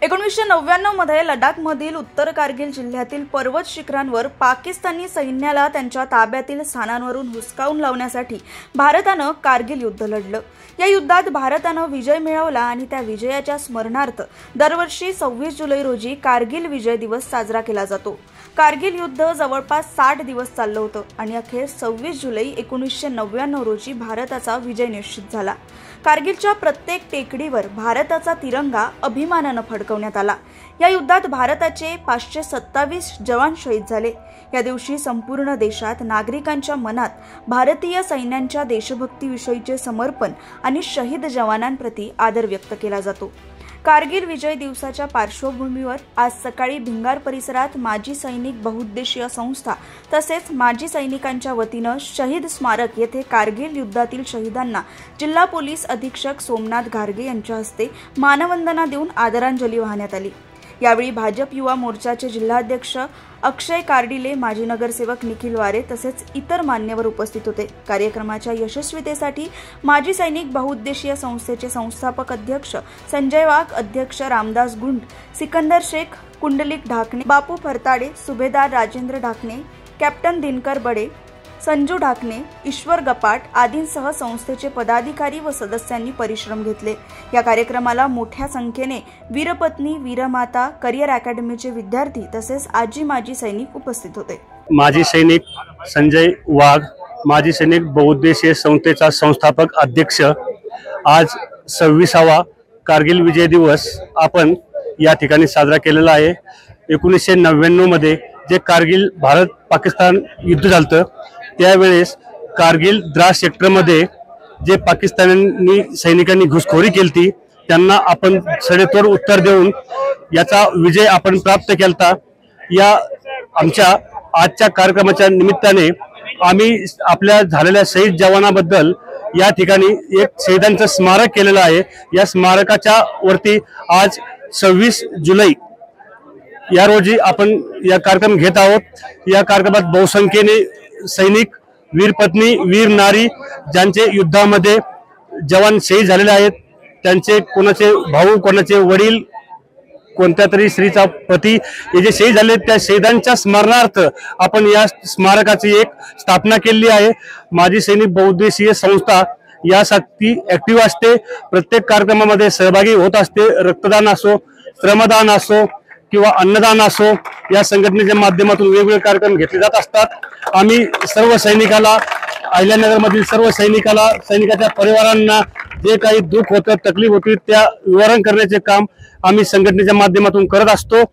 1999 मध्ये लडाखमधील उत्तर कारगिल जिल्ह्यातील पर्वत शिखरांवर पाकिस्तानी सैन्याला त्यांच्या ताब्यातील स्थानांवरून हुसकावून लावण्यासाठी भारतानं कारगिल युद्ध लढलं। या युद्धात भारतानं विजय मिळवला आणि त्या विजयाच्या स्मरणार्थ दरवर्षी 26 जुलै रोजी कारगिल विजय दिवस साजरा केला जातो। कारगिल युद्ध जवळपास 60 दिवस चाललं होतं आणि अखेर 26 जुलै 1999 रोजी भारताचा विजय निश्चित झाला। कारगिलच्या प्रत्येक टेकडीवर भारताचा तिरंगा अभिमानानं फडकवण्यात आला। या युद्धात भारताचे 527 जवान शहीद झाले। या दिवशी संपूर्ण देशात नागरिकांच्या मनात भारतीय सैन्याच्या देशभक्तीविषयीचे समर्पण आणि शहीद जवानांप्रती आदर व्यक्त केला जातो। कारगिल विजय दिवसाच्या पार्श्वभूमीवर आज सकाळी भिंगार परिसरात माजी सैनिक बहुउद्देशीय संस्था तसेच माजी सैनिकांच्या वतीनं शहीद स्मारक येथे कारगिल युद्धातील शहीदांना जिल्हा पोलीस अधीक्षक सोमनाथ घारगे यांच्या हस्ते मानवंदना देऊन आदरांजली वाहण्यात आली। यावेळी भाजप युवा मोर्चाचे जिल्हाध्यक्ष अक्षय कार्डिले, माजी नगरसेवक निखिल वारे तसेच इतर मान्यवर उपस्थित होते। कार्यक्रमाच्या यशस्वीतेसाठी माजी सैनिक बहुउद्देशीय संस्थेचे संस्थापक अध्यक्ष संजय वाघ, अध्यक्ष रामदास गुंड, सिकंदर शेख, कुंडलिक ढाकणे, बापू फरताडे, सुभेदार राजेंद्र ढाकणे, कॅप्टन दिनकर बडे, संजू ढाकणे, ईश्वर गपाट आदींसह संस्थेचे पदाधिकारी व सदस्यांनी परिश्रम घेतले। या कार्यक्रमाला मोठ्या संख्येने वीरपत्नी, वीरमाता, करिअर अकॅडमीचे विद्यार्थी तसेच आजी माजी सैनिक उपस्थित होते। माजी सैनिक संजय वाघ, माजी सैनिक बहुउद्देशीय संस्थेचा संस्थापक अध्यक्ष। आज 26वा कारगिल विजय दिवस आपण या ठिकाणी साजरा केलेला आहे। 1999 मध्ये जे कारगिल भारत पाकिस्तान युद्ध झालं त्यावेळेस कारगिल द्रास सेक्टरमध्ये जे पाकिस्तानी सैनिकांनी घुसखोरी केली त्यांना आपण सडेतोड उत्तर देऊन याचा विजय आपण प्राप्त केला। या आमच्या आजच्या कार्यक्रमाच्या निमित्ताने आम्ही आपल्या झालेल्या शहीद जवानाबद्दल या ठिकाणी एक शहीदांचं स्मारक केलेलं आहे। या स्मारकाच्या वरती आज 26 जुलै या रोजी आपण या कार्यक्रम घेत आहोत। या कार्यक्रमात बहुसंख्येने सैनिक, वीरपत्नी, वीर नारी ज्यांचे युद्धामध्ये जवान शहीद झालेले आहेत, त्यांचे कोणाचे भाऊ, कोणाचे वडील, कोणत्या तरी स्त्रीचा पती हे जे शहीद झाले त्या शहीदांच्या स्मरणार्थ आपण या स्मारकाची एक स्थापना केली आहे। माजी सैनिक बहुउद्देशीय संस्था यासाठी ऍक्टिव्ह असते, प्रत्येक कार्यक्रमामध्ये सहभागी होत असते। रक्तदान असो, श्रमदान असो किंवा अन्नदान असो, या संघटनेच्या माध्यमातून वेगवेगळे कार्यक्रम घेतले जात असतात। आम्ही सर्व सैनिकाला, अहिल्यानगरमधील सर्व सैनिकाला, सैनिकाच्या परिवारांना जे काही दुःख होतं, तकलीफ होती त्या निवारण करण्याचे काम आम्ही संघटनेच्या माध्यमातून करत असतो।